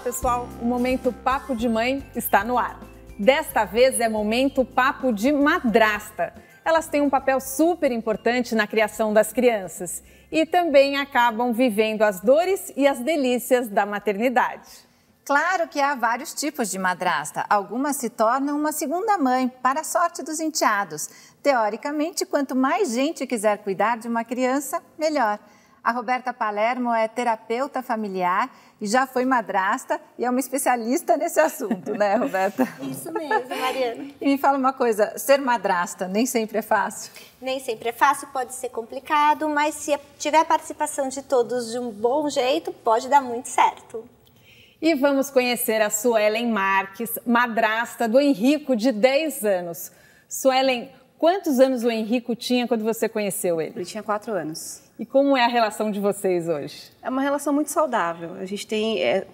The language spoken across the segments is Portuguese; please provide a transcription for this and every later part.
pessoal, o Momento Papo de Mãe está no ar. Desta vez é Momento Papo de Madrasta. Elas têm um papel super importante na criação das crianças e também acabam vivendo as dores e as delícias da maternidade. Claro que há vários tipos de madrasta. Algumas se tornam uma segunda mãe, para a sorte dos enteados. Teoricamente, quanto mais gente quiser cuidar de uma criança, melhor. A Roberta Palermo é terapeuta familiar e já foi madrasta e é uma especialista nesse assunto, né, Roberta? Isso mesmo, Mariana. E me fala uma coisa, ser madrasta nem sempre é fácil? Nem sempre é fácil, pode ser complicado, mas se tiver a participação de todos de um bom jeito, pode dar muito certo. E vamos conhecer a Suelen Marques, madrasta do Henrico, de 10 anos. Suelen, quantos anos o Henrico tinha quando você conheceu ele? Ele tinha 4 anos. E como é a relação de vocês hoje? É uma relação muito saudável. A gente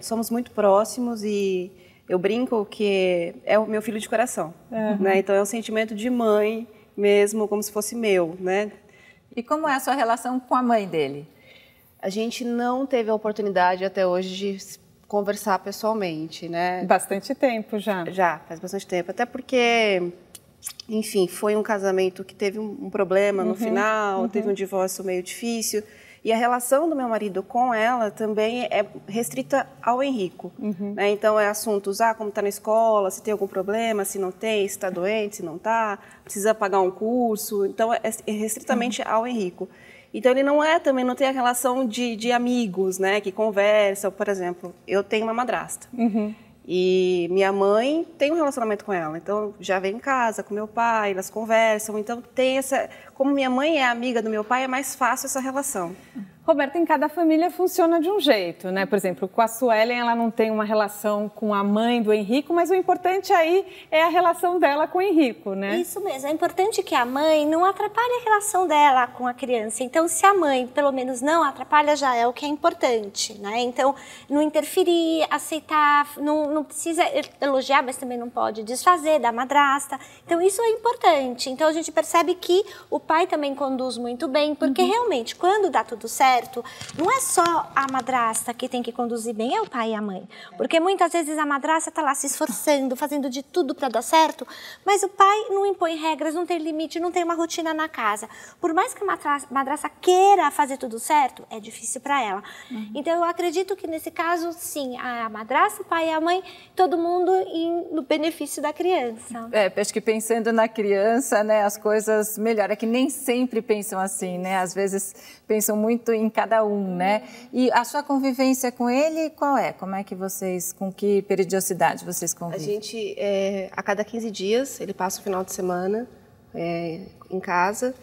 somos muito próximos e eu brinco que é o meu filho de coração, né? Então é um sentimento de mãe mesmo, como se fosse meu, né? E como é a sua relação com a mãe dele? A gente não teve a oportunidade até hoje de conversar pessoalmente, né? Bastante tempo já. Já, faz bastante tempo. Até porque, enfim, foi um casamento que teve um problema no final, teve um divórcio meio difícil. E a relação do meu marido com ela também é restrita ao Henrico. Né? Então, é assuntos, como está na escola, se tem algum problema, se não tem, se está doente, se não está, precisa pagar um curso. Então, é restritamente ao Henrico. Então, ele também não tem a relação de amigos, né, que conversam. Por exemplo, eu tenho uma madrasta. E minha mãe tem um relacionamento com ela, então já vem em casa com meu pai, elas conversam, então tem essa... Como minha mãe é amiga do meu pai, é mais fácil essa relação. Roberta, em cada família funciona de um jeito, né? Por exemplo, com a Suelen, ela não tem uma relação com a mãe do Henrico, mas o importante aí é a relação dela com o Henrico, né? Isso mesmo, é importante que a mãe não atrapalhe a relação dela com a criança. Então, se a mãe, pelo menos, não atrapalha, já é o que é importante, né? Então, não interferir, aceitar, não precisa elogiar, mas também não pode desfazer da madrasta. Então, isso é importante. Então, a gente percebe que o pai também conduz muito bem, porque realmente, quando dá tudo certo, não é só a madrasta que tem que conduzir bem, é o pai e a mãe. Porque muitas vezes a madrasta está lá se esforçando, fazendo de tudo para dar certo, mas o pai não impõe regras, não tem limite, não tem uma rotina na casa. Por mais que a madrasta queira fazer tudo certo, é difícil para ela. Então eu acredito que nesse caso, sim, a madrasta, o pai e a mãe, todo mundo no benefício da criança. Acho que pensando na criança, né, as coisas melhoram. É que nem sempre pensam assim, né? Às vezes pensam muito em cada um, né? E a sua convivência com ele, qual é? Como é que com que periodicidade vocês convivem? A gente, a cada 15 dias, ele passa o final de semana em casa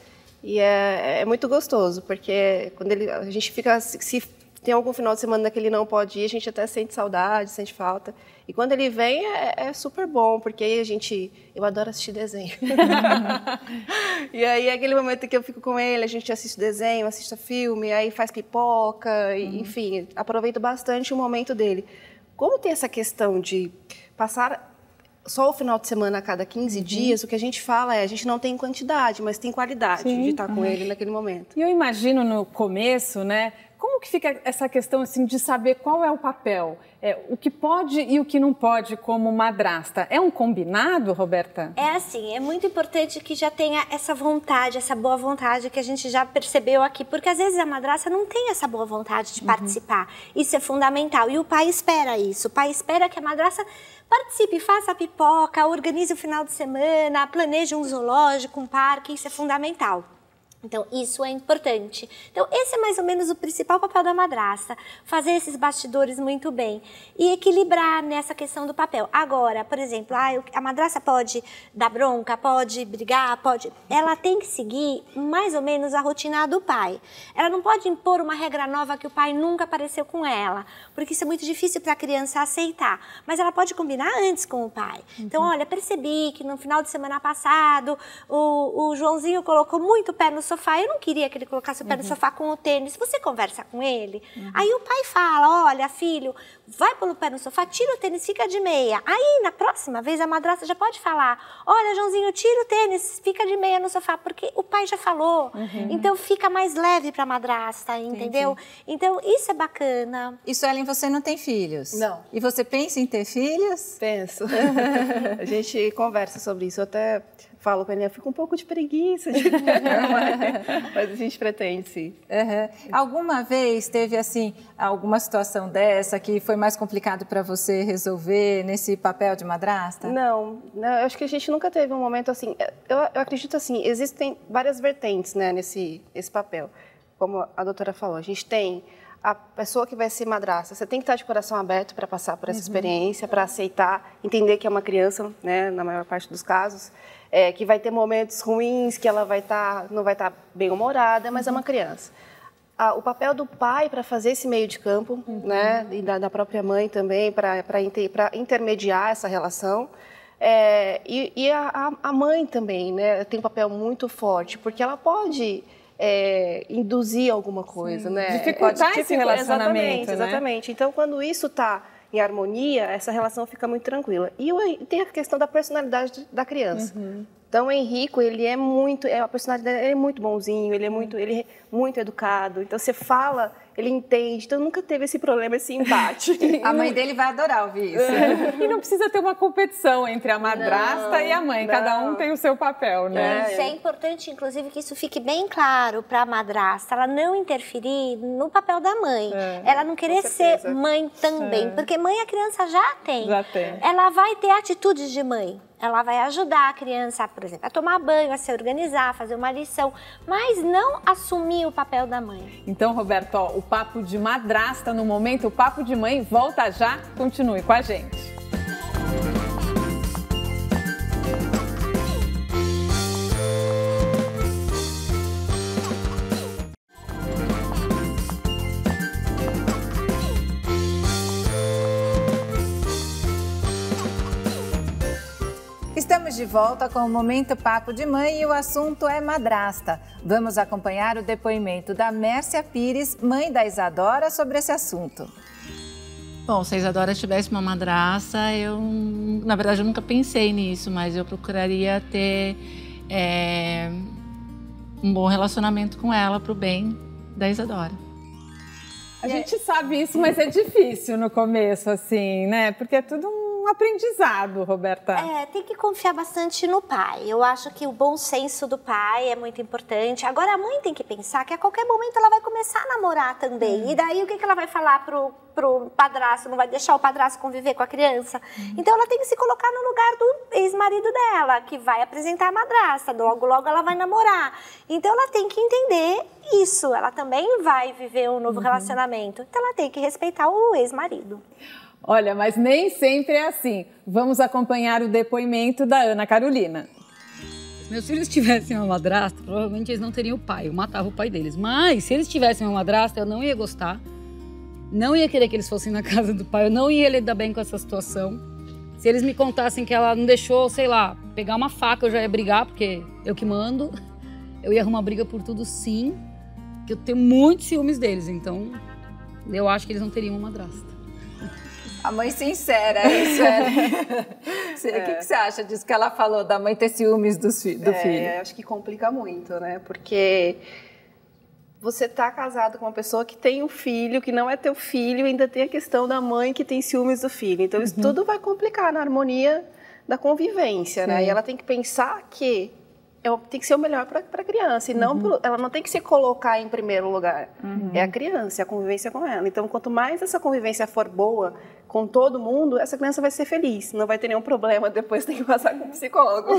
e é muito gostoso, porque quando a gente fica, se tem algum final de semana que ele não pode ir, a gente até sente saudade, sente falta. E quando ele vem é super bom, porque aí eu adoro assistir desenho. E aí é aquele momento que eu fico com ele, a gente assiste desenho, assiste filme, aí faz pipoca, enfim, aproveito bastante o momento dele. Como tem essa questão de passar só o final de semana a cada 15 dias, o que a gente fala a gente não tem quantidade, mas tem qualidade de estar com ele naquele momento. E eu imagino no começo, né? Como que fica essa questão assim, de saber qual é o papel, o que pode e o que não pode como madrasta? É um combinado, Roberta? É assim, é muito importante que já tenha essa vontade, essa boa vontade que a gente já percebeu aqui, porque às vezes a madrasta não tem essa boa vontade de participar. Isso é fundamental e o pai espera isso. O pai espera que a madrasta participe, faça a pipoca, organize o final de semana, planeje um zoológico, um parque, isso é fundamental. Então, isso é importante. Então, esse é mais ou menos o principal papel da madrasta, fazer esses bastidores muito bem e equilibrar nessa questão do papel. Agora, por exemplo, a madrasta pode dar bronca, pode brigar, ela tem que seguir mais ou menos a rotina do pai. Ela não pode impor uma regra nova que o pai nunca apareceu com ela, porque isso é muito difícil para a criança aceitar. Mas ela pode combinar antes com o pai. Então, olha, percebi que no final de semana passado o Joãozinho colocou muito pé no sofá, eu não queria que ele colocasse o pé no sofá com o tênis. Você conversa com ele, aí o pai fala, olha, filho, vai pôr o pé no sofá, tira o tênis, fica de meia. Aí, na próxima vez, a madrasta já pode falar, olha, Joãozinho, tira o tênis, fica de meia no sofá, porque o pai já falou. Então, fica mais leve para a madrasta, entendeu? Então, isso é bacana. E, Suelen, você não tem filhos? Não. E você pensa em ter filhos? Penso. A gente conversa sobre isso. Eu até falo com ele, eu fico um pouco de preguiça, mas a gente pretende, sim. Alguma vez teve, assim, alguma situação dessa que foi mais complicado para você resolver nesse papel de madrasta? Não, eu acho que a gente nunca teve um momento assim. Eu acredito assim, existem várias vertentes, né, nesse papel. Como a doutora falou, a gente tem a pessoa que vai ser madrasta, você tem que estar de coração aberto para passar por essa experiência, para aceitar, entender que é uma criança, né, na maior parte dos casos, que vai ter momentos ruins, que ela não vai estar bem-humorada, mas é uma criança. O papel do pai para fazer esse meio de campo, né, e da própria mãe também, para intermediar essa relação, e a mãe também, né, tem um papel muito forte, porque ela pode induzir alguma coisa, né? Dificultar esse relacionamento, exatamente. Então, quando isso está em harmonia, essa relação fica muito tranquila. E tem a questão da personalidade da criança. Então, o Henrico, ele é muito, a personalidade dele é muito bonzinho, ele é muito educado. Então, você fala, ele entende. Então, nunca teve esse problema, esse embate. A mãe dele vai adorar ouvir isso. E não precisa ter uma competição entre a madrasta e a mãe. Cada um tem o seu papel, né? Isso é importante, inclusive, que isso fique bem claro para a madrasta. Ela não interferir no papel da mãe. Ela não querer ser mãe também. Porque mãe a criança já tem. Ela vai ter atitudes de mãe. Ela vai ajudar a criança, por exemplo, a tomar banho, a se organizar, a fazer uma lição, mas não assumir o papel da mãe. Então, Roberto, o Papo de Madrasta no momento, o Papo de Mãe volta já, continue com a gente. Estamos de volta com o Momento Papo de Mãe e o assunto é madrasta. Vamos acompanhar o depoimento da Mércia Pires, mãe da Isadora, sobre esse assunto. Bom, se a Isadora tivesse uma madrasta, na verdade, eu nunca pensei nisso, mas eu procuraria ter um bom relacionamento com ela para o bem da Isadora. A gente sabe isso, mas é difícil no começo, assim, né? Porque é tudo um aprendizado, Roberta. Tem que confiar bastante no pai. Eu acho que o bom senso do pai é muito importante. Agora, a mãe tem que pensar que a qualquer momento ela vai começar a namorar também. E daí, o que ela vai falar pro padrasto? Não vai deixar o padrasto conviver com a criança? Então, ela tem que se colocar no lugar do ex-marido dela, que vai apresentar a madrasta. Logo, logo, ela vai namorar. Então, ela tem que entender isso. Ela também vai viver um novo relacionamento. Então, ela tem que respeitar o ex-marido. Olha, mas nem sempre é assim. Vamos acompanhar o depoimento da Ana Carolina. Se meus filhos tivessem uma madrasta, provavelmente eles não teriam o pai, eu matava o pai deles. Mas se eles tivessem uma madrasta, eu não ia gostar, não ia querer que eles fossem na casa do pai, eu não ia lidar bem com essa situação. Se eles me contassem que ela não deixou, sei lá, pegar uma faca, eu já ia brigar, porque eu que mando. Eu ia arrumar briga por tudo, sim, que eu tenho muitos ciúmes deles, então eu acho que eles não teriam uma madrasta. A mãe sincera, isso O que você acha disso que ela falou, da mãe ter ciúmes do filho? Eu acho que complica muito, né? Porque você tá casado com uma pessoa que tem um filho, que não é teu filho, e ainda tem a questão da mãe que tem ciúmes do filho. Então, isso tudo vai complicar na harmonia da convivência, né? E ela tem que pensar que tem que ser o melhor para a criança, e ela não tem que se colocar em primeiro lugar. É a criança, é a convivência com ela. Então, quanto mais essa convivência for boa com todo mundo, essa criança vai ser feliz, não vai ter nenhum problema, depois tem que passar com o psicólogo.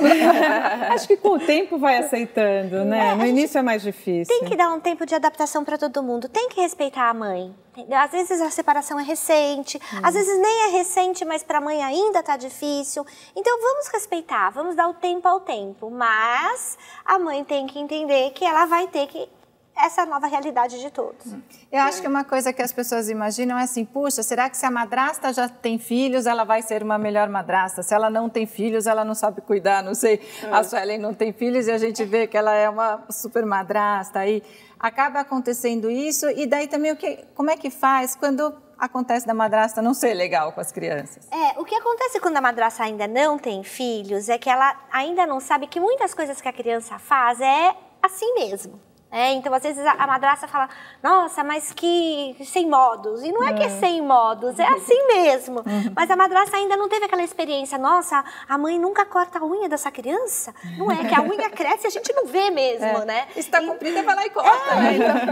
Acho que com o tempo vai aceitando, né? No início é mais difícil. Tem que dar um tempo de adaptação para todo mundo, tem que respeitar a mãe. Entendeu? Às vezes a separação é recente, às vezes nem é recente, mas para a mãe ainda está difícil. Então vamos respeitar, vamos dar o tempo ao tempo, mas a mãe tem que entender que ela vai ter que essa nova realidade de todos. Eu acho que uma coisa que as pessoas imaginam é assim, puxa, será que se a madrasta já tem filhos, ela vai ser uma melhor madrasta? Se ela não tem filhos, ela não sabe cuidar, não sei. A Suelen não tem filhos e a gente vê que ela é uma super madrasta. Aí acaba acontecendo isso e daí também como é que faz quando acontece da madrasta não ser legal com as crianças? O que acontece quando a madrasta ainda não tem filhos é que ela ainda não sabe que muitas coisas que a criança faz é assim mesmo. Então, às vezes, a madrasta fala, nossa, mas que sem modos. E não é que é sem modos, é assim mesmo. Mas a madrasta ainda não teve aquela experiência, nossa, a mãe nunca corta a unha dessa criança. Não é, que a unha cresce e a gente não vê mesmo, né? Está comprida, vai lá e corta.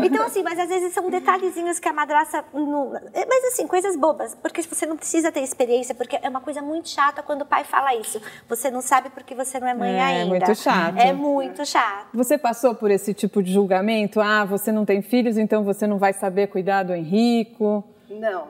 Então, assim, mas às vezes são detalhezinhos que a madrasta... Mas, assim, coisas bobas, porque você não precisa ter experiência, porque é uma coisa muito chata quando o pai fala isso. Você não sabe porque você não é mãe ainda. É muito chato. É muito chato. Você passou por esse tipo de julgamento? Ah, você não tem filhos, então você não vai saber cuidar do Henrico? Não.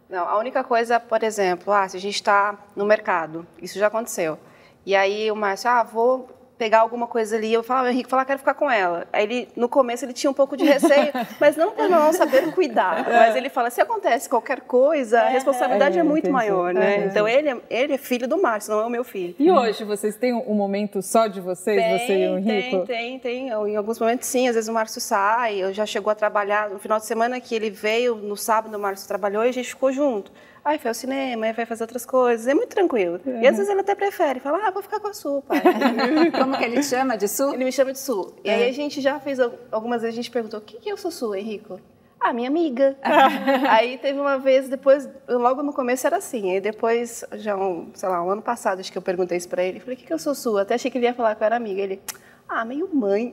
A única coisa, por exemplo, se a gente está no mercado, isso já aconteceu. E aí o Márcio, vou pegar alguma coisa ali, eu falo, o Henrique fala, quero ficar com ela. Aí no começo ele tinha um pouco de receio, mas não por não saber cuidar. Mas ele fala, se acontece qualquer coisa, a responsabilidade é muito maior, né? Então ele é filho do Márcio, não é o meu filho. E hoje, vocês têm um momento só de vocês, você e o Henrico? Tem. Em alguns momentos sim, às vezes o Márcio sai, eu já chegou a trabalhar, no final de semana que ele veio, no sábado o Márcio trabalhou e a gente ficou junto. Aí foi ao cinema, aí vai fazer outras coisas, é muito tranquilo. E às vezes ele até prefere, fala, vou ficar com a Su, pai. Como que ele te chama, de Su? Ele me chama de Su. E aí a gente já fez, algumas vezes a gente perguntou, o que é o Su, Henrico? Minha amiga. Aí teve uma vez, depois, logo no começo era assim, aí depois, já um ano passado, acho que eu perguntei isso pra ele, falei, o que é o Su? Até achei que ele ia falar que eu era amiga. Ele, meio mãe.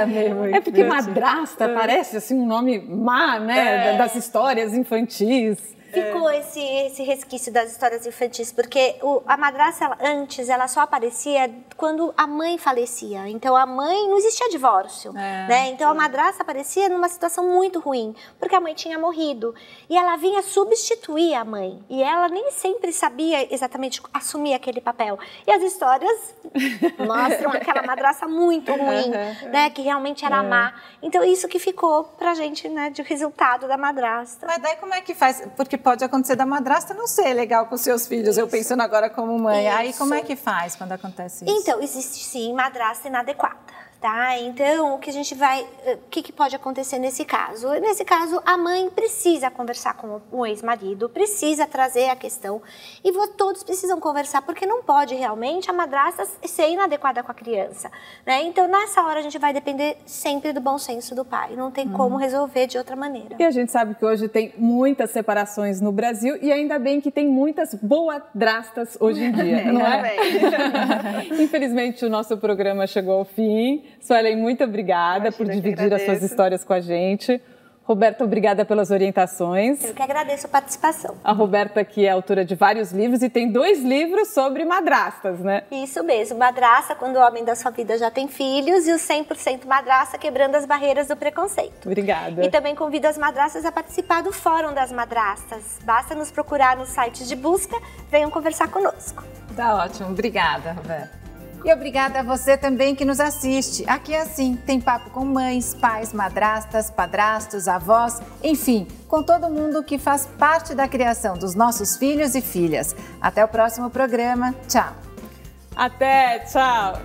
Meio mãe. É porque madrasta parece assim um nome má, né, das histórias infantis. Ficou esse resquício das histórias infantis, porque a madrasta, antes, ela só aparecia quando a mãe falecia. Então, a mãe, não existia divórcio, né? Então, a madrasta aparecia numa situação muito ruim, porque a mãe tinha morrido. E ela vinha substituir a mãe. E ela nem sempre sabia exatamente assumir aquele papel. E as histórias mostram aquela madrasta muito ruim, né? Que realmente era má. Então, isso que ficou pra gente, né? De resultado da madrasta. Mas daí como é que faz? Porque pode acontecer da madrasta não ser legal com seus filhos, eu pensando agora como mãe. Aí como é que faz quando acontece isso? Então, existe sim madrasta inadequada. Tá? Então, o que pode acontecer nesse caso? Nesse caso, a mãe precisa conversar com o ex-marido, precisa trazer a questão e todos precisam conversar, porque não pode realmente a madrasta ser inadequada com a criança, né? Então, nessa hora, a gente vai depender sempre do bom senso do pai, não tem como resolver de outra maneira. E a gente sabe que hoje tem muitas separações no Brasil e ainda bem que tem muitas boadrastas hoje em dia, não é? Infelizmente, o nosso programa chegou ao fim. Suelen, muito obrigada por dividir as suas histórias com a gente. Roberta, obrigada pelas orientações. Eu que agradeço a participação. A Roberta aqui é autora de vários livros e tem 2 livros sobre madrastas, né? Isso mesmo, Madrasta, quando o homem da sua vida já tem filhos, e o 100% Madrasta, quebrando as barreiras do preconceito. Obrigada. E também convido as madrastas a participar do Fórum das Madrastas. Basta nos procurar nos sites de busca, venham conversar conosco. Tá ótimo, obrigada, Roberta. E obrigada a você também que nos assiste. Aqui é assim, tem papo com mães, pais, madrastas, padrastos, avós, enfim, com todo mundo que faz parte da criação dos nossos filhos e filhas. Até o próximo programa. Tchau. Até, tchau.